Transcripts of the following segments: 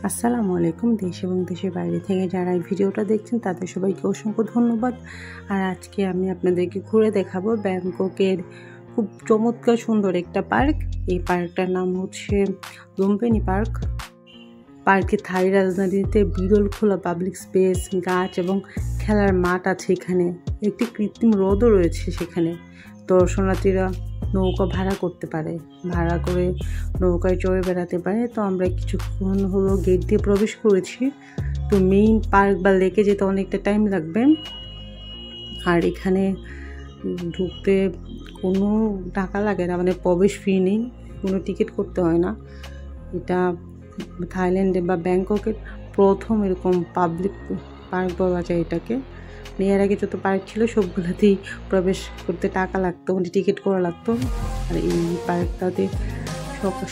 আসসালামু আলাইকুম। দেশ এবং দেশের বাইরে থেকে যারা এই ভিডিওটা দেখছেন তাদের সবাইকে অসংখ্য ধন্যবাদ। আর আজকে আমি আপনাদেরকে ঘুরে দেখাবো ব্যাংককের খুব চমৎকার সুন্দর একটা পার্ক। এই পার্কটার নাম হচ্ছে লুম্পিনী পার্ক। পার্কে থাই রাজধানীতে বিরল খোলা পাবলিক স্পেস, গাছ এবং খেলার মাঠ আছে। এখানে একটি কৃত্রিম হ্রদও রয়েছে। সেখানে দর্শনার্থীরা নৌকা ভাড়া করতে পারে, ভাড়া করে নৌকায় চড়ে বেড়াতে পারে। তো আমরা কিছুক্ষণ হলো গেট দিয়ে প্রবেশ করেছি। তো মেইন পার্ক বা লেকে যেতে অনেকটা টাইম লাগবে। আর এখানে ঢুকতে কোনো টাকা লাগে না, মানে প্রবেশ ফি নেই, কোনো টিকিট করতে হয় না। এটা থাইল্যান্ডে বা ব্যাংককের প্রথম এরকম পাবলিক পার্ক বলা যায় এটাকে। এর আগে যত পার্ক ছিল সবগুলোতেই প্রবেশ করতে টাকা লাগতো, মানে টিকিট করা লাগতো। আর এই পার্কটাতে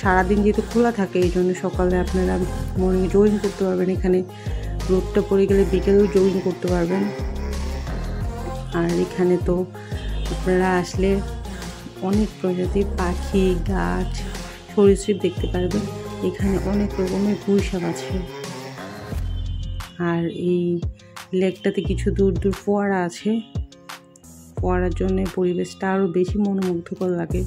সারাদিন যেহেতু খোলা থাকে, এই জন্য সকালে আপনারা মর্নিংয়ে জগিং করতে পারবেন। এখানে রোদটা পড়ে গেলে বিকেলেও জগিং করতে পারবেন। আর এখানে তো আপনারা আসলে অনেক প্রজাতির পাখি, গাছ, সরীসৃপ দেখতে পারবেন। এখানে অনেক রকমের গুইসাপ আছে। আর এই লেকটাতে কিছু দূর দূর ফোয়ারা আছে। ফোয়ারার জন্য পরিবেশটা আরও বেশি মনোমুগ্ধকর লাগে।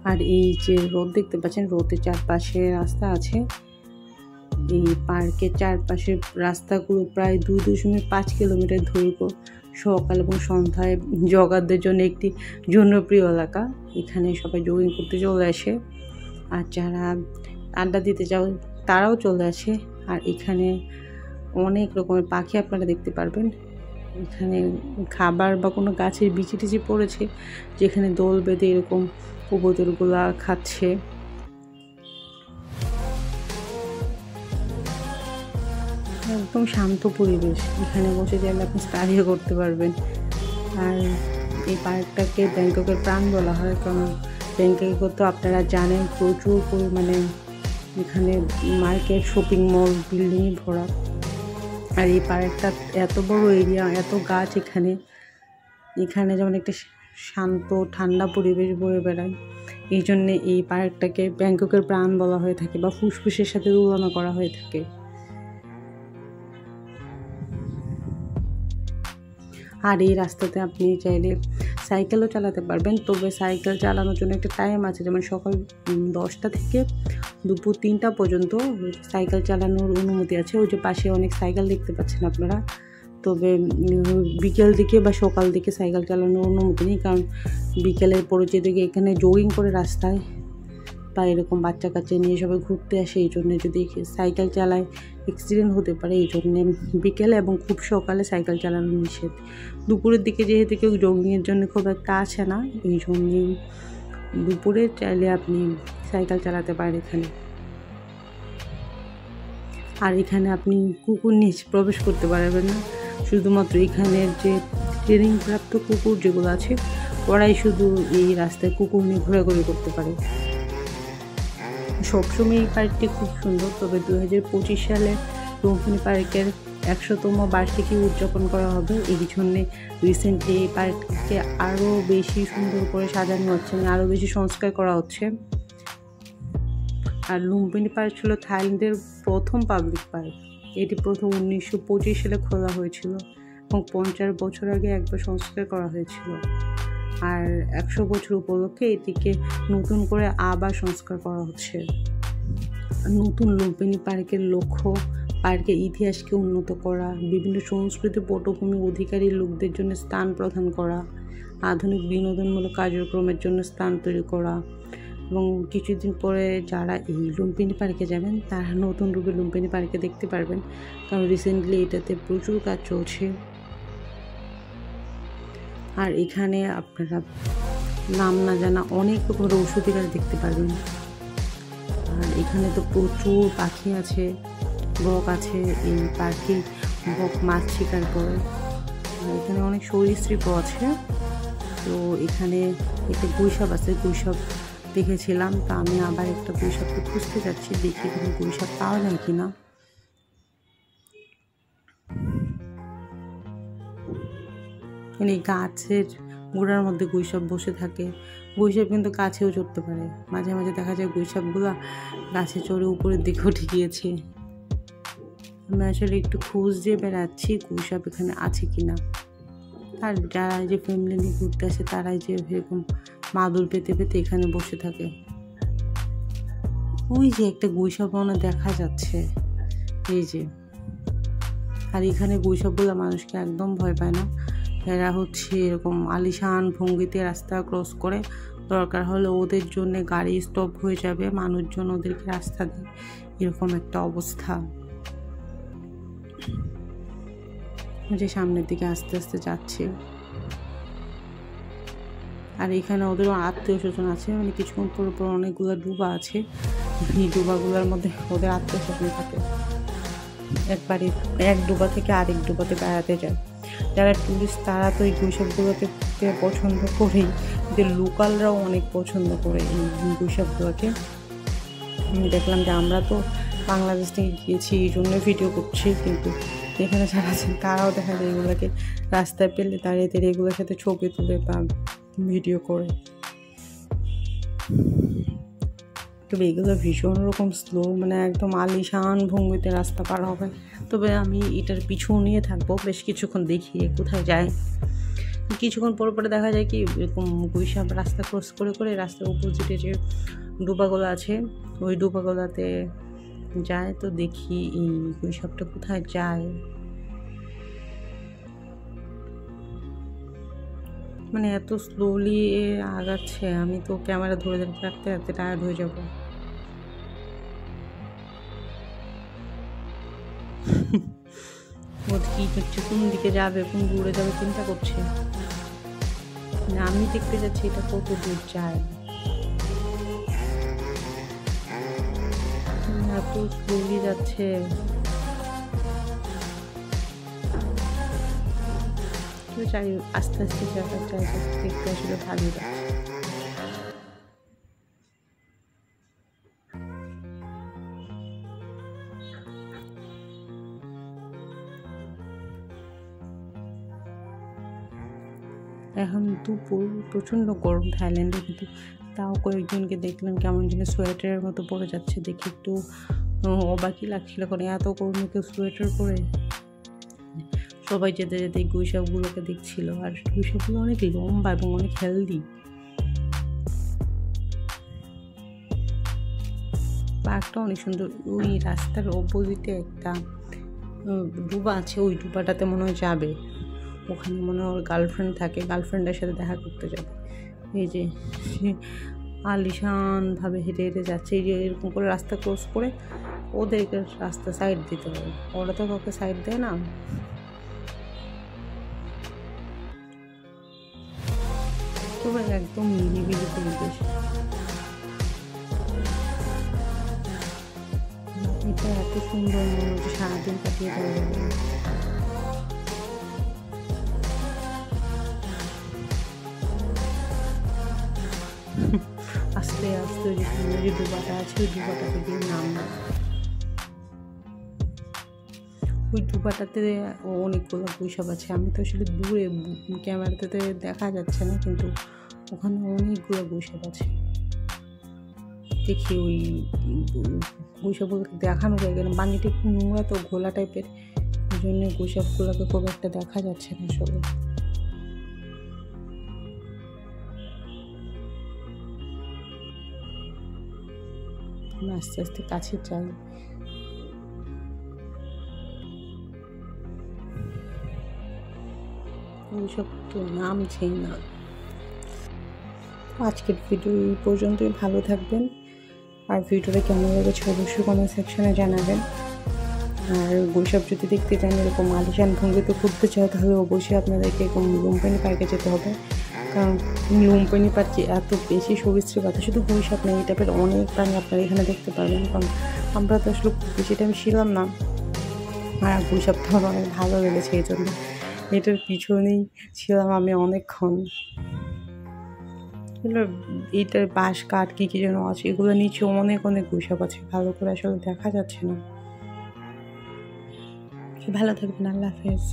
আর এই যে রোদ দেখতে পাচ্ছেন, রোদের চারপাশে রাস্তা আছে। এই পার্কের চারপাশের রাস্তাগুলো প্রায় 2.5 কিলোমিটার দৈর্ঘ্য। সকাল এবং সন্ধ্যায় জগারদের জন্য একটি জনপ্রিয় এলাকা। এখানে সবাই জগিং করতে চলে আসে, আর যারা আড্ডা দিতে যাও তারাও চলে আসে। আর এখানে অনেক রকমের পাখি আপনারা দেখতে পারবেন। এখানে খাবার বা কোনো গাছের বিচি টিচি পড়েছে, যেখানে দোল বেঁধে এরকম কবুতরগুলা খাচ্ছে। একদম শান্ত পরিবেশ, এখানে বসে গেলে আপনি স্টাডিও করতে পারবেন। আর এই পার্কটাকে ব্যাংককের প্রাণ বলা হয়, কারণ ব্যাংককে তো আপনারা জানেন প্রচুর পরিমাণে এখানে মার্কেট, শপিং মল, বিল্ডিংয়ে ভরা। আর এই পার্কটা এত বড় এরিয়া, এত গাছ এখানে যেমন একটা শান্ত ঠান্ডা পরিবেশ বয়ে বেড়ায়। এই জন্যে এই পার্কটাকে ব্যাংককের প্রাণ বলা হয়ে থাকে বা ফুসফুসের সাথে তুলনা করা হয়ে থাকে। আর এই রাস্তাতে আপনি চাইলে সাইকেলও চালাতে পারবেন, তবে সাইকেল চালানোর জন্য একটা টাইম আছে, যেমন সকাল 10টা থেকে দুপুর 3টা পর্যন্ত সাইকেল চালানোর অনুমতি আছে। ওই যে পাশে অনেক সাইকেল দেখতে পাচ্ছেন আপনারা। তবে বিকেল দিকে বা সকাল দিকে সাইকেল চালানোর অনুমতি নেই, কারণ বিকেলের পরে যেদিকে এখানে জগিং করে রাস্তায় বা এরকম বাচ্চা কাচ্চা নিয়ে সবাই ঘুরতে আসে, এই জন্যে যদি সাইকেল চালায় অ্যাক্সিডেন্ট হতে পারে। এই জন্যে বিকেলে এবং খুব সকালে সাইকেল চালানো নিষেধ। দুপুরের দিকে যেহেতু কেউ জগিংয়ের জন্য খুব একটা আসে না, এই জন্যেই দুপুরে চাইলে আপনি সাইকেল চালাতে পারেন এখানে। আর এখানে আপনি কুকুর নিয়ে প্রবেশ করতে পারবেন না, শুধুমাত্র এখানের যে ট্রেনিংপ্রাপ্ত কুকুর যেগুলো আছে ওরাই শুধু এই রাস্তায় কুকুর নিয়ে ঘোরাঘুরি করতে পারে। সবসময় এই পার্কটি খুব সুন্দর, তবে 2025 সালে লুম্পিনী পার্কের 100তম বার্ষিকী উদযাপন করা হবে। এই জন্যে রিসেন্টলি এই পার্ককে আরও বেশি সুন্দর করে সাজানো হচ্ছে, মানে আরও বেশি সংস্কার করা হচ্ছে। আর লুম্পিনী পার্ক ছিল থাইল্যান্ডের প্রথম পাবলিক পার্ক। এটি প্রথম 1925 সালে খোলা হয়েছিল এবং 50 বছর আগে একবার সংস্কার করা হয়েছিল। আর 100 বছর উপলক্ষে এটিকে নতুন করে আবার সংস্কার করা হচ্ছে। নতুন লুম্পিনী পার্কের লক্ষ্য পার্কের ইতিহাসকে উন্নত করা, বিভিন্ন সংস্কৃতি পটভূমি অধিকারী লোকদের জন্য স্থান প্রদান করা, আধুনিক বিনোদনমূলক কার্যক্রমের জন্য স্থান তৈরি করা, এবং কিছুদিন পরে যারা এই লুম্পিনী পার্কে যাবেন তারা নতুন রূপে লুম্পিনী পার্কে দেখতে পারবেন, কারণ রিসেন্টলি এটাতে প্রচুর কাজ চলছে। আর এখানে আপনারা নাম না জানা অনেক রকমের ঔষধি গাছ দেখতে পারবেন। আর এখানে তো প্রচুর পাখি আছে, বক আছে। এই পার্কে বক মাছ শিকার করে। এখানে অনেক সরীসৃপও আছে। তো এখানে একটা গুইসাপ আছে, গুইসাপ দেখেছিলাম। তা আমি আবার একটা গুইসাপকে খুঁজতে যাচ্ছি, দেখি এখানে গুইসাপ পাওয়া যায় কিনা। এই গাছের গোড়ার মধ্যে গুইসাপ বসে থাকে, গুইসাপ কিন্তু গাছেও চড়তে পারে, মাঝে মাঝে দেখা যায় গুইসাপগুলো গাছে চড়ে উপরের দিকে উঠে গিয়েছে। আমি আসলে একটু খোঁজ দিয়ে বেড়াচ্ছি গুইসাপ এখানে আছে কিনা। আর যারা যে ফ্যামিলি নিয়ে ঘুরতে আসে তারাই যে এরকম মাদুর পেতে পেতে এখানে বসে থাকে। ওই যে একটা গুইসাপ মনে দেখা যাচ্ছে, এই যে। আর এখানে গুইসাপগুলো মানুষকে একদম ভয় পায় না, এরা হচ্ছে এরকম আলিশান ভঙ্গিতে রাস্তা ক্রস করে, দরকার হলে ওদের জন্য গাড়ি স্টপ হয়ে যাবে, মানুষজন ওদেরকে রাস্তা দেয়, এরকম একটা অবস্থা। যে সামনের দিকে আস্তে আস্তে যাচ্ছে। আর এখানে ওদের আত্মীয় স্বজন আছে, মানে কিছুক্ষণ পর পর অনেকগুলো ডুবা আছে, এই ডুবাগুলোর মধ্যে ওদের আত্মীয় স্বজন থাকে। একবারে এক ডুবা থেকে আরেক ডুবাতে বেড়াতে যায়। যারা টুরিস্ট তারা তো এই গুইসাপগুলোকে পছন্দ করেই, কিন্তু লোকালরাও অনেক পছন্দ করে এই গুইসাপগুলোকে। আমি দেখলাম যে আমরা তো বাংলাদেশ থেকে গিয়েছি এই জন্য ভিডিও করছি, কিন্তু এখানে যারা আছেন তারাও দেখা যায় এগুলোকে রাস্তায় পেলে দাঁড়িয়ে দাঁড়িয়ে এগুলোর সাথে ছবি তুলে বা ভিডিও করে। তবে এগুলো ভীষণ রকম স্লো, মানে একদম আলিশান ভঙ্গিতে রাস্তা পার হবে। তবে আমি এটার পিছু নিয়ে থাকবো বেশ কিছুক্ষণ, দেখিয়ে কোথায় যায়। কিছুক্ষণ পরে পরে দেখা যায় কি এরকম গুইসাপ রাস্তা ক্রস করে করে রাস্তার অপোজিটে যে ডুবাগুলো আছে ওই ডুবাগুলোতে যায়। তো দেখি এই গুইসাপটা কোথায় যায়। মানে এত স্লোলি আগাচ্ছে, আমি তো ক্যামেরা ধরে রাখতে রাখতে টায়ার্ড হয়ে যাব। ও কি করছে, কোন দিকে যাবে, কোন দূরে যাবে চিন্তা করছে। আমি দেখতে যাচ্ছি এটা কত দূর যায়, এত স্লোলি যাচ্ছে। চাই আস্তে আস্তে চাই দেখতে আসলে ভালোই লাগছে। এখন দুপুর, প্রচণ্ড গরম থাইল্যান্ডে, কিন্তু তাও কয়েকজনকে দেখলাম কেমন যেন সোয়েটারের মতো পরে যাচ্ছে, দেখে একটু অবাকই লাগছিল, কারণ এত গরমে কেউ সোয়েটার পরে। সবাই যেতে যেতে এই গুইসাপগুলোকে দেখছিল, আর গুইসাপগুলো অনেক লম্বা এবং অনেক হেলদি। পার্কটা অনেক সুন্দর। ওই রাস্তার অপোজিটে একটা ডুবা আছে, ওই ডুবাটাতে মনে হয় যাবে, ওখানে মনে হয় ওর গার্লফ্রেন্ড থাকে, গার্লফ্রেন্ডের সাথে দেখা করতে যাবে। এই যে আলিশানভাবে হেঁটে হেঁটে যাচ্ছে, এই যে এরকম করে রাস্তা ক্রস করে ওদেরকে রাস্তা সাইড দিতে হবে, ওরা তো কাউকে সাইড দেয় না। তবে একদম নিরিবিলি পরিবেশ। এটা এত সুন্দর, মনে হচ্ছে সারাদিন কাটিয়ে দেওয়া যাবে। আস্তে আস্তে যে সুন্দর যে ডুবাটা আছে ওই ডুবাটাতে দিয়ে নামবে। ওই ডুবাটাতে অনেকগুলো গুইসাপ আছে, আমি তো আসলে দূরে ক্যামেরাতে দেখা যাচ্ছে না, কিন্তু ওখানে অনেকগুলো গুইসাপ আছে। দেখি ওই গুইসাপগুলোকে দেখানো যায় কেন, পানিটা একটু নোংরা তো ঘোলা টাইপের, ওই জন্য গুইসাপগুলোকে খুব একটা দেখা যাচ্ছে না আসলে। আস্তে আস্তে কাছে যাই। ওইসব তো নামছেই না। আজকের ভিডিও এই পর্যন্তই, ভালো থাকবেন। আর ভিডিওটা কেমন লেগেছে অবশ্যই কমেন্ট সেকশনে জানাবেন। আর গুইসাপ যদি দেখতে চান, এরকম আলিশান ভঙ্গিতে ঘুরতে চাও, তাহলে অবশ্যই আপনাদেরকে এরকম লুম্পিনী পার্কে যেতে হবে, কারণ লুম্পিনী পার্কে এত বেশি সরীসৃপ আছে, শুধু গুইসাপ নেই, এই টাইপের অনেক প্রাণী আপনারা এখানে দেখতে পারবেন। কারণ আমরা তো আসলে বেশি টাইম ছিলাম না, আর গুইসাপটা আমার অনেক ভালো লেগেছে, এই জন্য এটার পিছনেই ছিলাম আমি অনেকক্ষণ। এইটার বাঁশ কাঠ কী কী যেন আছে, এগুলো নিচে অনেক অনেক গুইসাপ আছে, ভালো করে আসলে দেখা যাচ্ছে না। ভালো থাকবেন, আল্লাহ হাফেজ।